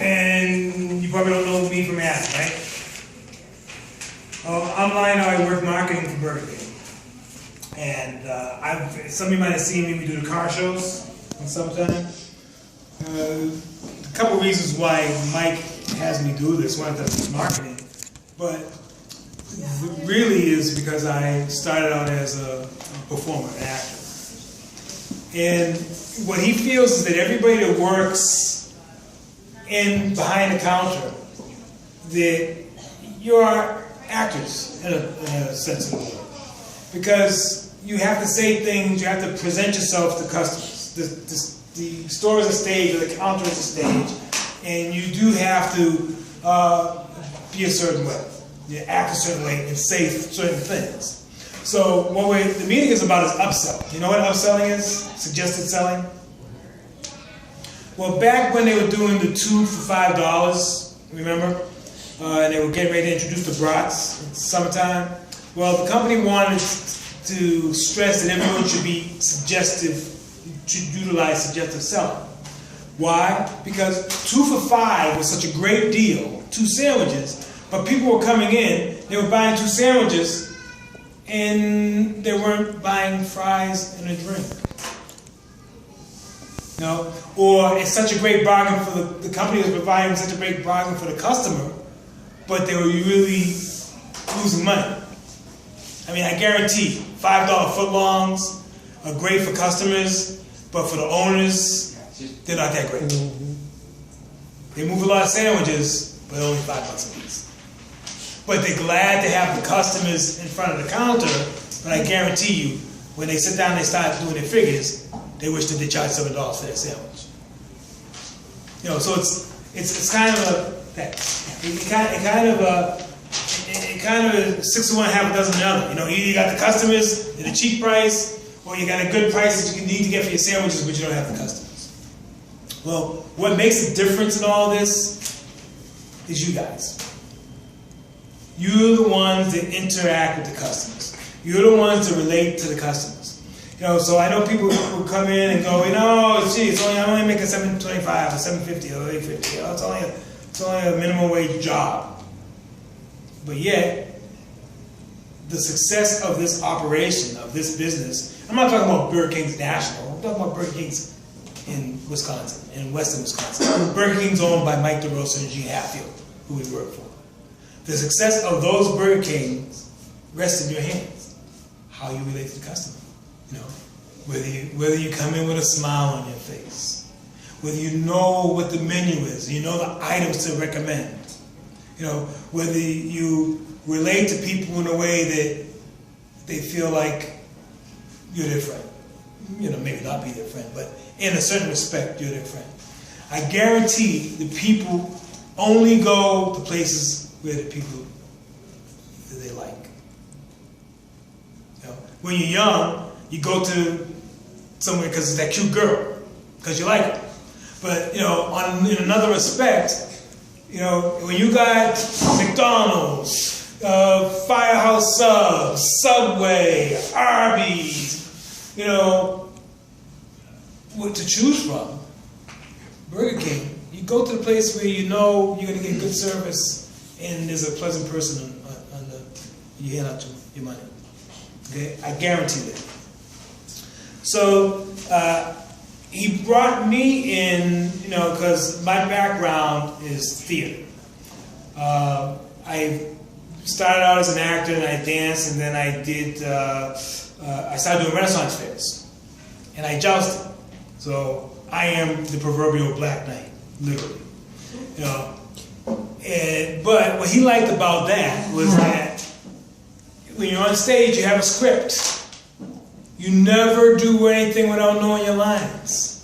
And you probably don't know me from Adam, right? I'm Lionel. I work marketing for Burger King. And some of you might have seen me. We do the car shows in summertime. A couple of reasons why Mike has me do this. One of them is marketing, but it really is because I started out as a performer, an actor. And what he feels is that everybody that works behind the counter, that you're actors in a sense of the word. Because you have to say things, you have to present yourself to customers. The store is a stage, or the counter is a stage, and you do have to be a certain way. You act a certain way and say certain things. So what the meeting is about is upsell. You know what upselling is? Suggested selling? Well, back when they were doing the 2 for $5, remember? And they were getting ready to introduce the brats in summertime. Well, the company wanted to stress that everyone should utilize suggestive selling. Why? Because 2 for $5 was such a great deal, 2 sandwiches, but people were coming in, they were buying 2 sandwiches, and they weren't buying fries and a drink. You know? Or it's such a great bargain for the company was providing such a great bargain for the customer, but they were really losing money. I mean, I guarantee $5 footlongs are great for customers, but for the owners, they're not that great. They move a lot of sandwiches, but only $5 a piece. But they're glad to have the customers in front of the counter, but I guarantee you, when they sit down and they start doing their figures, they wish that they charged $7 for that sandwich. You know, so it's kind of a it kind of 6 of one, half a dozen of the other. You know, either you got the customers at a cheap price, or you got a good price that you need to get for your sandwiches, but you don't have the customers. Well, what makes a difference in all this is you guys. You're the ones that interact with the customers. You're the ones that relate to the customers. You know, so I know people who come in and go, you know, gee, I'm only making $7.25 or $7.50 or $8.50. You know, it's only a minimum wage job. But yet, the success of this operation, of this business, I'm not talking about Burger King's national, I'm talking about Burger King's in Wisconsin, in western Wisconsin. Burger King's owned by Mike DeRosa and Gene Hatfield, who we work for. The success of those Burger Kings rests in your hands. How you relate to the customer. You know, whether you come in with a smile on your face, whether you know what the menu is, you know the items to recommend. You know, whether you relate to people in a way that they feel like you're their friend. You know, maybe not be their friend, but in a certain respect, you're their friend. I guarantee the people only go to places where the people that they like. You know, when you're young, you go to somewhere because it's that cute girl, because you like her. But, you know, in another respect, you know, when you got McDonald's, Firehouse Subs, Subway, Arby's, you know, what to choose from, Burger King, you go to the place where you know you're going to get good service and there's a pleasant person you hand out your money. Okay, I guarantee that. So he brought me in, you know, because my background is theater. I started out as an actor and I danced, and then I started doing Renaissance fairs, and I jousted. So I am the proverbial Black Knight, literally. You know, but what he liked about that was that when you're on stage, you have a script. You never do anything without knowing your lines.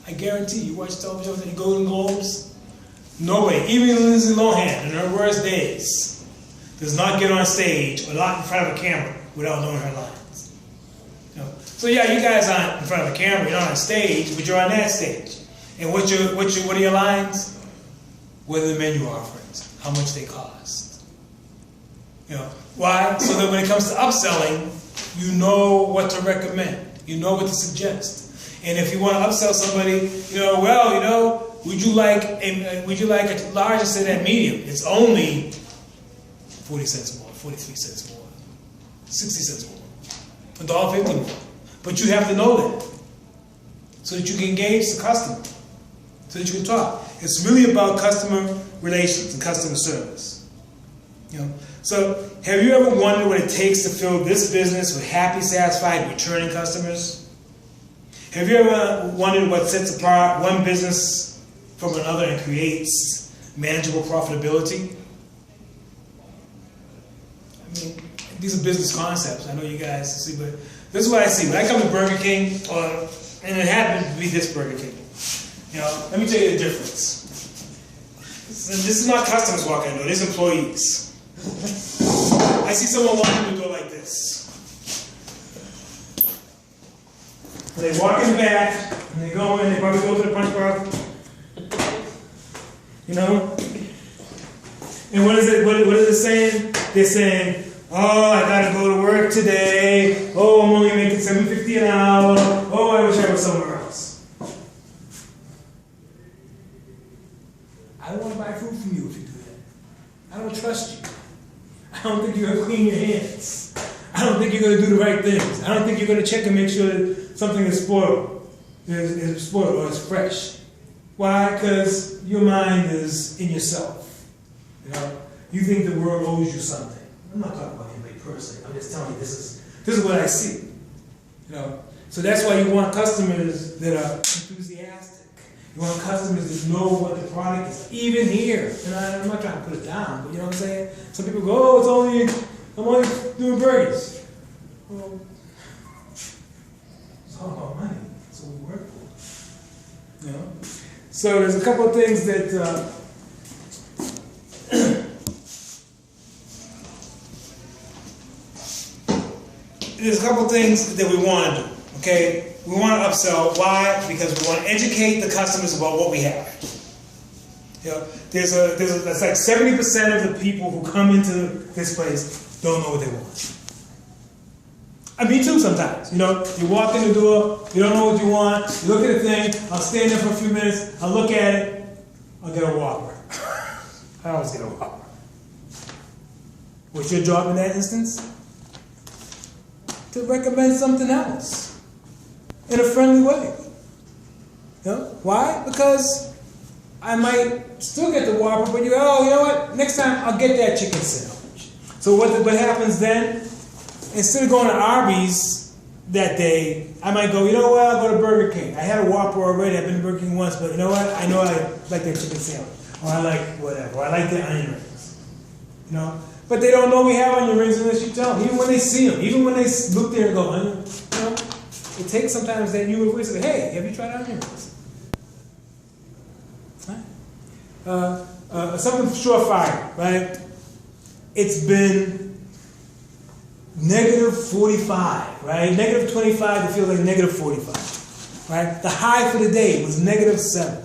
I guarantee you watch television shows, the Golden Globes. Nobody, even Lindsay Lohan in her worst days, does not get on stage or not in front of a camera without knowing her lines. You know? So yeah, you guys aren't in front of a camera, you're not on stage, but you're on that stage. And what are your lines? What are the menu offerings? How much they cost? You know, why? So that when it comes to upselling, you know what to recommend. You know what to suggest. And if you want to upsell somebody, would you like a large instead of that medium? It's only 40 cents more, 43 cents more, 60 cents more, $1.50 more. But you have to know that so that you can engage the customer, so that you can talk. It's really about customer relations and customer service. So have you ever wondered what it takes to fill this business with happy, satisfied, returning customers? Have you ever wondered what sets apart one business from another and creates manageable profitability? I mean, these are business concepts. I know you guys see, but this is what I see. When I come to Burger King, and it happens to be this Burger King, let me tell you the difference. This is not customers walking in the door, this is employees. I see someone walking in the door like this. And they walk in the back, and they go in, they probably go to the punch bar. And what is it saying? They're saying, oh, I gotta go to work today. Oh, I'm only making $7.50 an hour. Oh, I wish I was somewhere else. I don't want to buy food from you if you do that. I don't trust you. I don't think you're going to clean your hands. I don't think you're going to do the right things. I don't think you're going to check and make sure that something is spoiled, or is fresh. Why? Because your mind is in yourself. You think the world owes you something. I'm not talking about anybody personally. I'm just telling you this is what I see. So that's why you want customers that are enthusiastic. You want customers that know what the product is, even here. And I'm not trying to put it down, but you know what I'm saying? Some people go, oh, I'm only doing burgers. Well, it's all about money. That's what we work for. So there's a couple of things that we want to do. Okay. We want to upsell. Why? Because we want to educate the customers about what we have. There's like 70% of the people who come into this place don't know what they want. And me too sometimes. You walk in the door, you don't know what you want, you look at the thing, I'll stand there for a few minutes, I'll look at it, I'll get a Whopper. I always get a Whopper. What's your job in that instance? To recommend something else. In a friendly way. Why? Because I might still get the Whopper, but you know what? Next time I'll get that chicken sandwich. So what happens then? Instead of going to Arby's that day, I might go, I'll go to Burger King. I had a Whopper already, I've been to Burger King once, but you know what? I know I like that chicken sandwich. Or I like whatever. Or I like the onion rings. But they don't know we have onion rings unless you tell them. Even when they see them. Even when they look there and go, onion, it takes sometimes that you would say, hey, have you tried onion rings? Something surefire, right? It's been negative 45, right? Negative 25, it feels like negative 45, right? The high for the day was negative 7.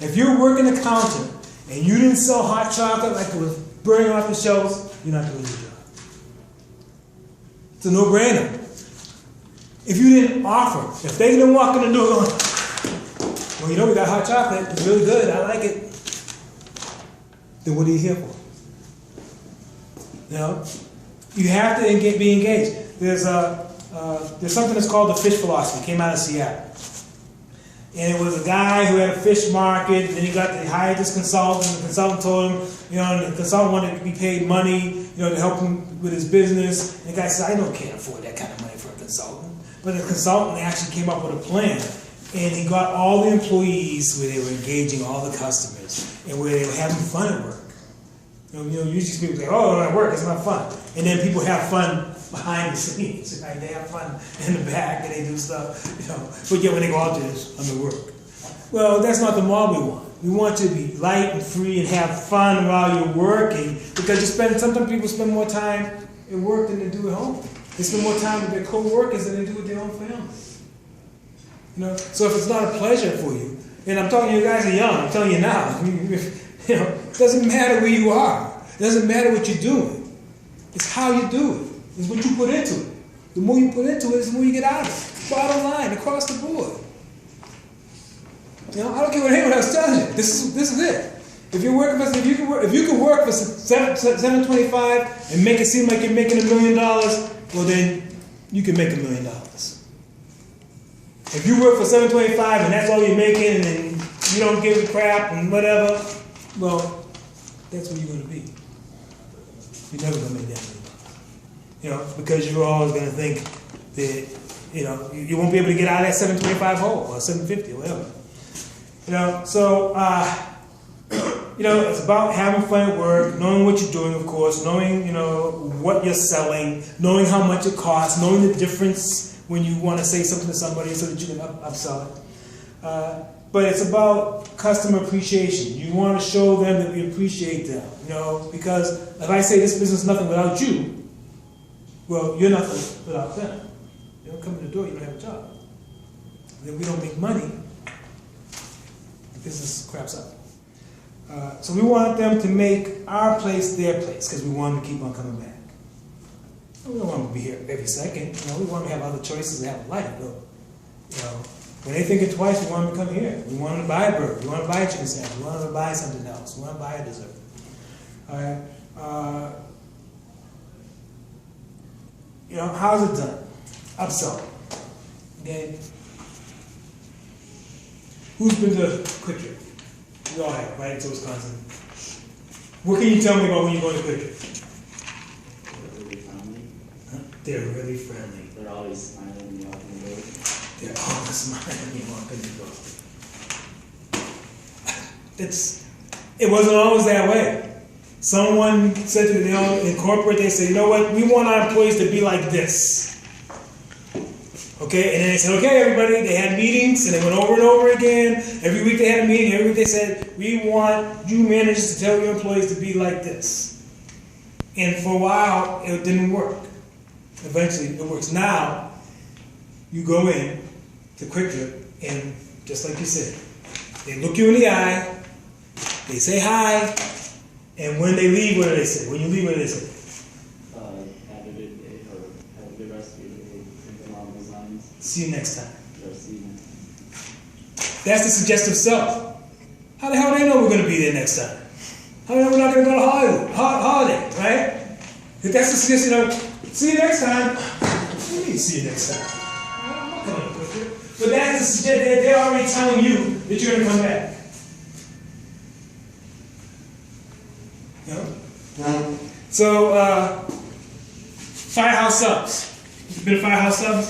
If you're working accountant and you didn't sell hot chocolate like it was burning off the shelves, you're not doing your job. It's a no-brainer. If you didn't offer, if they didn't walk in the door going, well, we got hot chocolate, it's really good, I like it, then what are you here for? You have to be engaged. There's something that's called the fish philosophy. It came out of Seattle. And it was a guy who had a fish market, and he hired this consultant, and the consultant told him, and the consultant wanted to be paid money, to help him with his business. And the guy said, can't afford that kind of money for a consultant. But the consultant actually came up with a plan, and he got all the employees where they were engaging all the customers, and where they were having fun at work. Usually people say, oh, at work, it's not fun. And then people have fun behind the scenes, right? They have fun in the back, and they do stuff, But yet when they go out there, I'm at work. Well, that's not the model we want. We want you to be light and free and have fun while you're working, because sometimes people spend more time at work than they do at home. They spend more time with their co-workers than they do with their own family. So if it's not a pleasure for you, and I'm talking to you guys are young, I'm telling you now, it doesn't matter where you are. It doesn't matter what you're doing. It's how you do it. It's what you put into it. The more you put into it, the more you get out of it. Bottom line, across the board. You know, I don't care what anyone else tells you. This is it. If you're working for, if you can work for $725 and make it seem like you're making $1 million, well then you can make $1 million. If you work for $725 and that's all you're making, and then you don't give a crap and whatever, well, that's where you're going to be. You're never going to make that $1 million. You know, because you're always going to think that, you know, you won't be able to get out of that 725 hole or 750 or whatever. You know, so, you know, it's about having fun at work, knowing what you're doing, of course, knowing, you know, what you're selling, knowing how much it costs, knowing the difference when you want to say something to somebody so that you can upsell it. But it's about customer appreciation. You want to show them that we appreciate them, you know, because if I say this business is nothing without you, well, you're nothing without them. You don't come to the door, you don't have a job. Then we don't make money, the business craps up. So we want them to make our place their place because we want them to keep on coming back. We don't want them to be here every second. You know, we want them to have other choices and have a life. But, you know, when they think it twice, we want them to come here. We want them to buy a burger. We want them to buy a chicken sandwich. We want them to buy something else. We want them to buy a dessert. All right. You know, how's it done? Upselling. Okay. Who's been to Quick Trip? We all have, right? To Wisconsin. What can you tell me about when you go to Quick Trip? They're really friendly. Huh? They're really friendly. They're always smiling when you walk in the door. They're always smiling when you walk in the door. It wasn't always that way. Someone said to them in corporate, they said, you know what, we want our employees to be like this. Okay, and then they said, okay, everybody, they had meetings, and they went over and over again. Every week they had a meeting, every week they said, we want you managers to tell your employees to be like this. And for a while, it didn't work. Eventually, it works. Now, you go in to Quick Trip, and just like you said, they look you in the eye, they say hi, and when they leave, what do they say? When you leave, what do they say? Have a good day, or have a good rest of your day, something along those lines. See you next time. Or see you next time. That's the suggestive self. How the hell do they know we're going to be there next time? How do they know we're not going to go to holiday, right? If that's the suggestion of, see you next time. What do you mean, see you next time? I'm not coming to Quick Trip. But that's the suggestion, they're already telling you that you're going to come back. You know? So, Firehouse Subs. You been to Firehouse Subs?